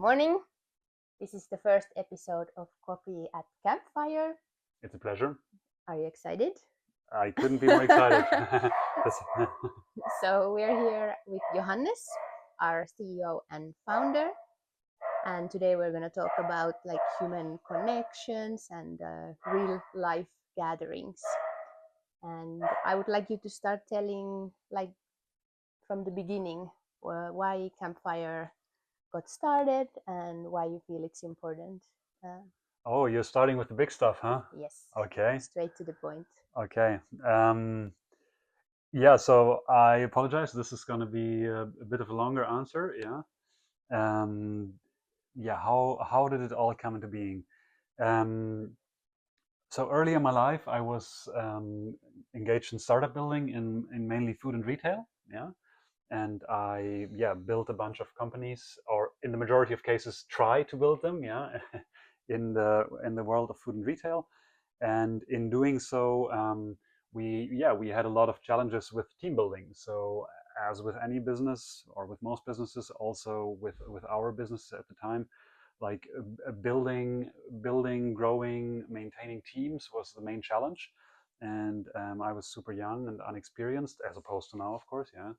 morning. This is the first episode of Coffee at Campfire. It's a pleasure. Are you excited? I couldn't be more excited. So we're here with Johannes, our CEO and founder. And today we're going to talk about like human connections and real life gatherings. And I would like you to start telling like from the beginning why Campfire got started and why you feel it's important. Oh, you're starting with the big stuff, huh? Yes. Okay. Straight to the point. Okay. Yeah, so I apologize. This is going to be a bit of a longer answer. Yeah. Yeah. How did it all come into being? So early in my life, I was engaged in startup building in mainly food and retail. Yeah. And I built a bunch of companies, or in the majority of cases try to build them, in the world of food and retail. And in doing so, we had a lot of challenges with team building. So as with any business, or with most businesses, also with our business at the time, like building, growing, maintaining teams was the main challenge. And I was super young and unexperienced, as opposed to now, of course. Yeah.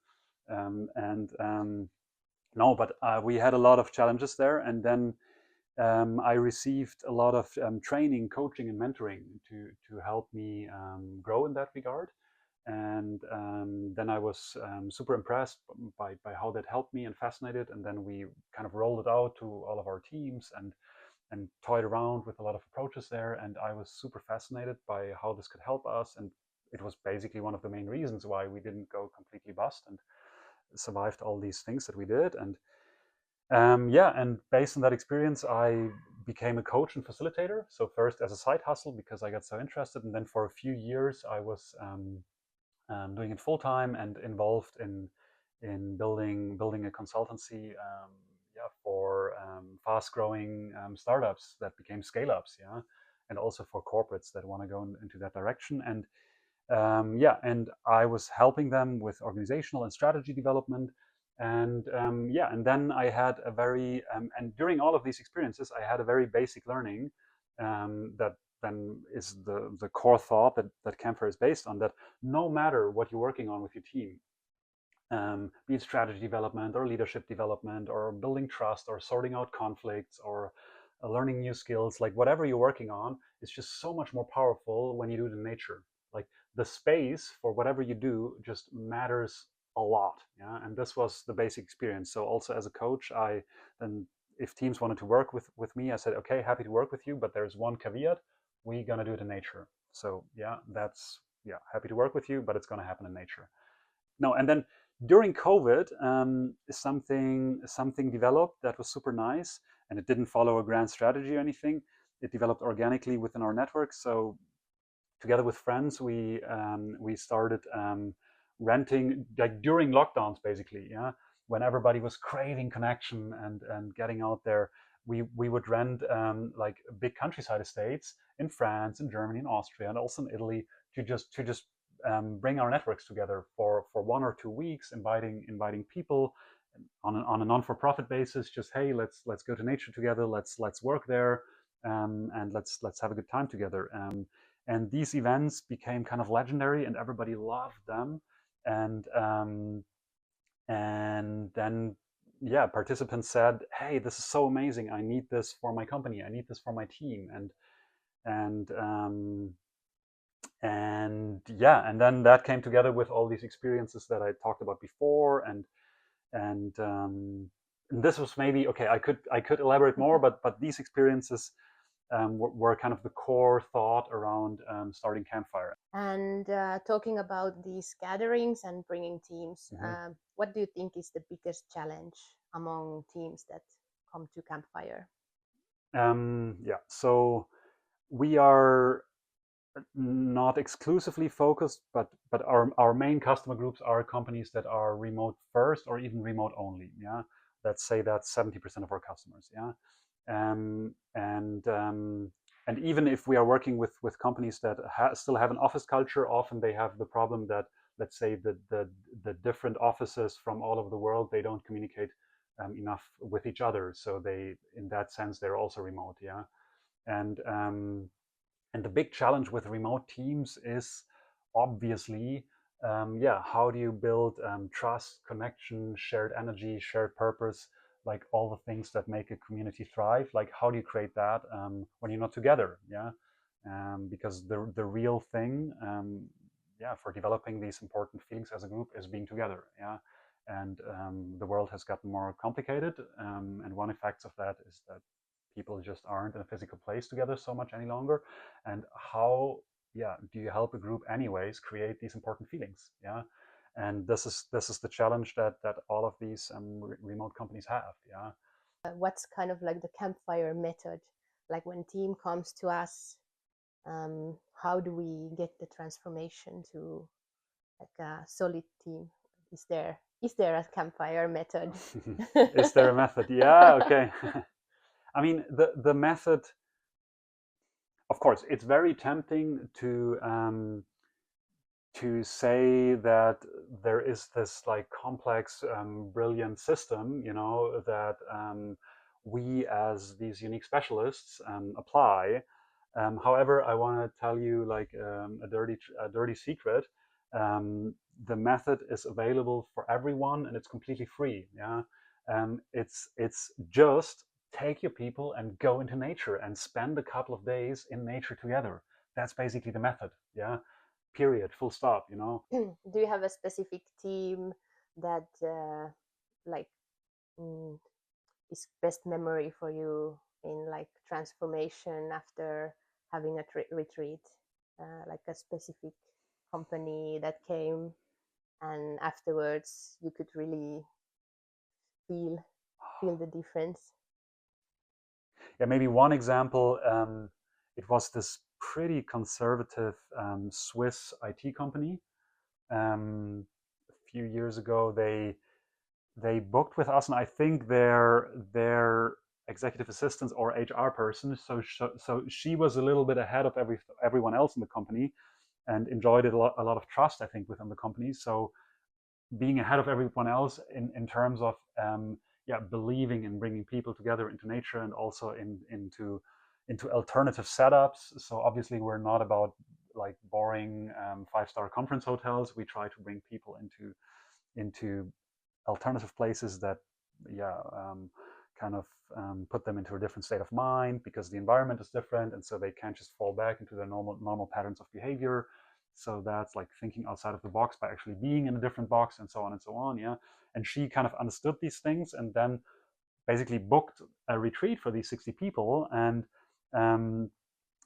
No, but we had a lot of challenges there. And then I received a lot of training, coaching, and mentoring to help me grow in that regard. And then I was super impressed by how that helped me and fascinated. And then we kind of rolled it out to all of our teams and toyed around with a lot of approaches there. And I was super fascinated by how this could help us. And it was basically one of the main reasons why we didn't go completely bust and survived all these things that we did. And and based on that experience, I became a coach and facilitator. So first as a side hustle because I got so interested, and then for a few years I was doing it full time and involved in building a consultancy for fast growing startups that became scale ups, and also for corporates that want to go into that direction. And and I was helping them with organizational and strategy development. And and then I had a very and during all of these experiences, I had a very basic learning that then is the core thought that Campfire is based on, that no matter what you're working on with your team, be it strategy development or leadership development or building trust or sorting out conflicts or learning new skills, like whatever you're working on is just so much more powerful when you do it in nature. Like the space for whatever you do just matters a lot. Yeah. And this was the basic experience. So also as a coach, I then, if teams wanted to work with me, I said, okay, happy to work with you, but there's one caveat: we're gonna do it in nature. So happy to work with you, but it's gonna happen in nature. No, and then during COVID, something developed that was super nice, and it didn't follow a grand strategy or anything. It developed organically within our network. So together with friends, we started renting, like during lockdowns, basically, when everybody was craving connection and getting out there. We would rent like big countryside estates in France, in Germany, in Austria, and also in Italy to just bring our networks together for 1 or 2 weeks, inviting people on a non-for-profit basis. Just, hey, let's go to nature together. Let's work there, and let's have a good time together. And these events became kind of legendary, and everybody loved them. And then participants said, hey, this is so amazing. I need this for my company. I need this for my team. And then that came together with all these experiences that I talked about before. And this was maybe, okay, I could elaborate more, but these experiences were kind of the core thought around starting Campfire. And talking about these gatherings and bringing teams, what do you think is the biggest challenge among teams that come to Campfire? So we are not exclusively focused, but our main customer groups are companies that are remote first or even remote only. Yeah, let's say that's 70% of our customers. Yeah, and even if we are working with companies that still have an office culture, often they have the problem that, let's say, the different offices from all over the world, they don't communicate enough with each other. So they, in that sense, they're also remote. Yeah, and um, and the big challenge with remote teams is obviously, yeah, how do you build trust, connection, shared energy, shared purpose, like all the things that make a community thrive? Like, how do you create that when you're not together? Yeah, because the real thing, yeah, for developing these important feelings as a group is being together. Yeah, and the world has gotten more complicated, and one effect of that is that people just aren't in a physical place together so much any longer. And how, yeah, do you help a group anyways create these important feelings? Yeah, and this is the challenge that all of these remote companies have. Yeah. What's kind of like the campfire method? Like when team comes to us, how do we get the transformation to like a solid team? Is there a campfire method? Is there a method? Yeah, okay. I mean, the method, of course, it's very tempting to say that there is this like complex, brilliant system, you know, that we as these unique specialists apply. However, I want to tell you like a dirty secret. Um, the method is available for everyone and it's completely free. Yeah, it's just take your people and go into nature and spend a couple of days in nature together. That's basically the method. Yeah, period, full stop, you know. Do you have a specific team that like mm, is best memory for you in like transformation after having a retreat? Like a specific company that came and afterwards you could really feel feel the difference. Yeah, maybe one example, it was this pretty conservative Swiss IT company. A few years ago, they booked with us, and I think their executive assistants or HR person, so she was a little bit ahead of everyone else in the company, and enjoyed it a lot of trust, I think, within the company. So being ahead of everyone else in terms of yeah, believing in bringing people together into nature, and also into alternative setups. So obviously we're not about like boring five-star conference hotels. We try to bring people into alternative places that, yeah, kind of put them into a different state of mind, because the environment is different, and so they can't just fall back into their normal patterns of behavior. So that's like thinking outside of the box by actually being in a different box, and so on and so on. Yeah, and she kind of understood these things, and then basically booked a retreat for these 60 people. Um,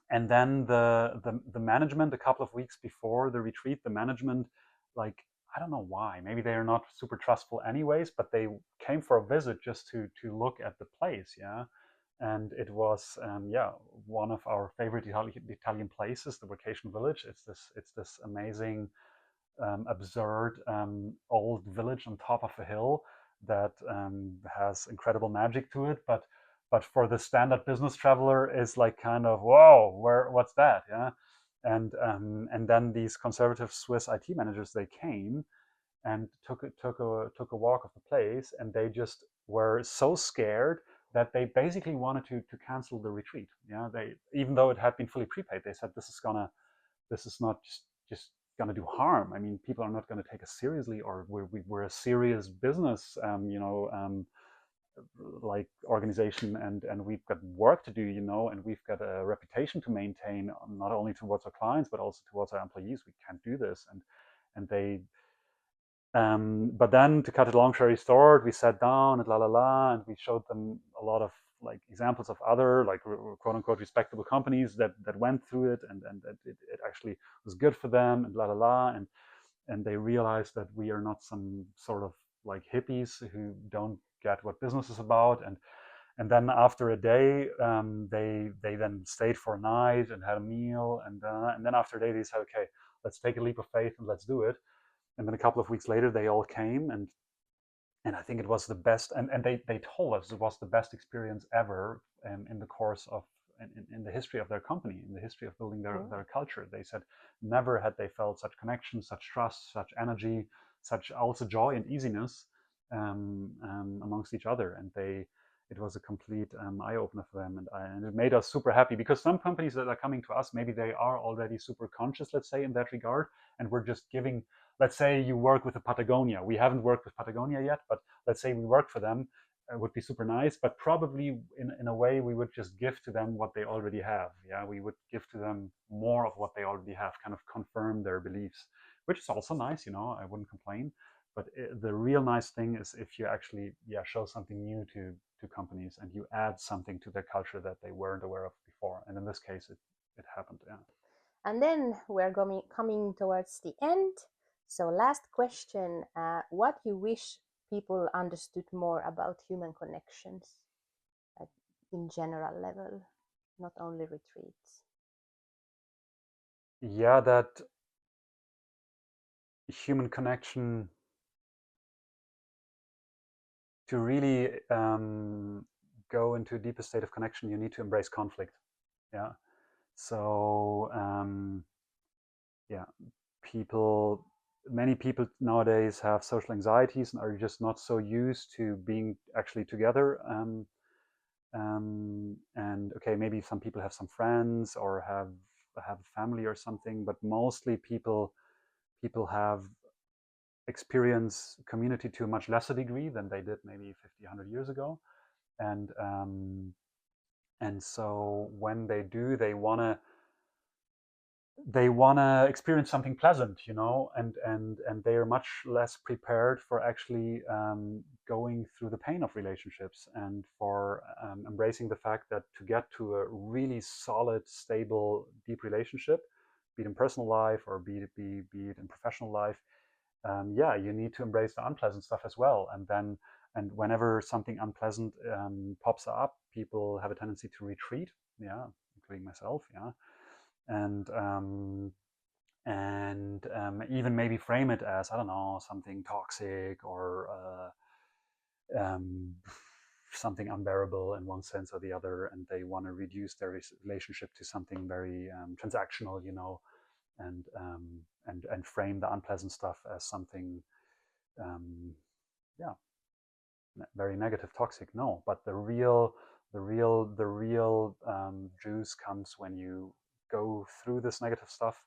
and then the management, a couple of weeks before the retreat, the management, like, I don't know why, maybe they are not super trustful anyways, but they came for a visit just to look at the place. Yeah, and it was, yeah, one of our favorite Italian places, the vacation village. It's this amazing, absurd, old village on top of a hill that has incredible magic to it. But for the standard business traveler, is like kind of, whoa, what's that? Yeah, and then these conservative Swiss IT managers, they came and took a walk of the place, and they just were so scared that they basically wanted to cancel the retreat. Yeah, they, even though it had been fully prepaid, they said this is not just going to do harm. I mean, people are not going to take us seriously, or we're a serious business, like organization, and we've got work to do, you know, and we've got a reputation to maintain, not only towards our clients but also towards our employees. We can't do this, and they. But then, to cut it long story short, we sat down and la la la, and we showed them a lot of like examples of other like quote unquote respectable companies that went through it, and that it actually was good for them, and la la la, and they realized that we are not some sort of like hippies who don't get what business is about. And then after a day, they then stayed for a night and had a meal, and then after a day they said, okay, let's take a leap of faith and let's do it. And then a couple of weeks later, they all came, and I think it was the best. And they told us it was the best experience ever, in the course of in the history of their company, in the history of building their culture. They said never had they felt such connection, such trust, such energy, such also joy and easiness, amongst each other, and it was a complete eye opener for them, and it made us super happy, because some companies that are coming to us, maybe they are already super conscious, let's say, in that regard, and we're just giving. Let's say you work with the Patagonia. We haven't worked with Patagonia yet, but let's say we work for them. It would be super nice, but probably in a way we would just give to them what they already have. Yeah, we would give to them more of what they already have, kind of confirm their beliefs, which is also nice. I wouldn't complain. But the real nice thing is if you actually, show something new to companies, and you add something to their culture that they weren't aware of before. And in this case, it happened. Yeah. And then we're coming towards the end. So last question, what you wish people understood more about human connections at in general level, not only retreats? Yeah, that human connection, to really go into a deeper state of connection, you need to embrace conflict. Yeah. So yeah, many people nowadays have social anxieties and are just not so used to being actually together. And okay, maybe some people have some friends or have a family or something, but mostly people have experience community to a much lesser degree than they did maybe 50, 100 years ago. And so when they do, they want to experience something pleasant, and they are much less prepared for actually going through the pain of relationships, and for embracing the fact that to get to a really solid, stable, deep relationship, be it in personal life or be it in professional life, you need to embrace the unpleasant stuff as well. And whenever something unpleasant pops up, people have a tendency to retreat, including myself, and even maybe frame it as, I don't know, something toxic, or something unbearable in one sense or the other, and they want to reduce their relationship to something very transactional, and frame the unpleasant stuff as something, yeah, very negative, toxic. No, but the real juice comes when you go through this negative stuff.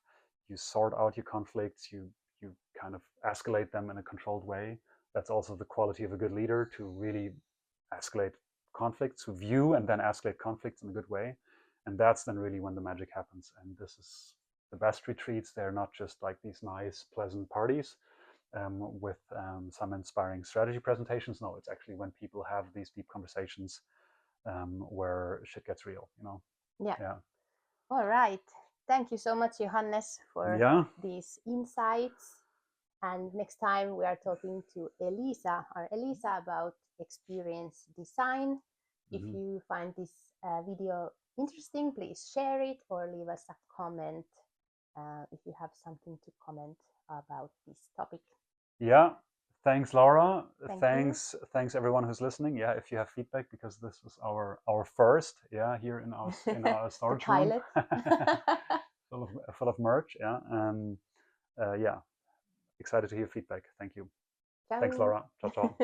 You sort out your conflicts. You kind of escalate them in a controlled way. That's also the quality of a good leader, to really escalate conflicts, to view and then escalate conflicts in a good way. And that's then really when the magic happens. And this is the best retreats. They're not just like these nice, pleasant parties with some inspiring strategy presentations. No, it's actually when people have these deep conversations where shit gets real, Yeah. Yeah. All right. Thank you so much, Johannes, for Yeah. these insights. And next time we are talking to Elisa about experience design. If you find this video interesting, please share it or leave us a comment if you have something to comment about this topic. Yeah. Thanks, Laura. Thanks everyone who's listening. Yeah, if you have feedback, because this was our first, here in our storage room, full of merch. Yeah, and excited to hear feedback. Thank you. Ciao. Thanks, Laura. Ciao, ciao.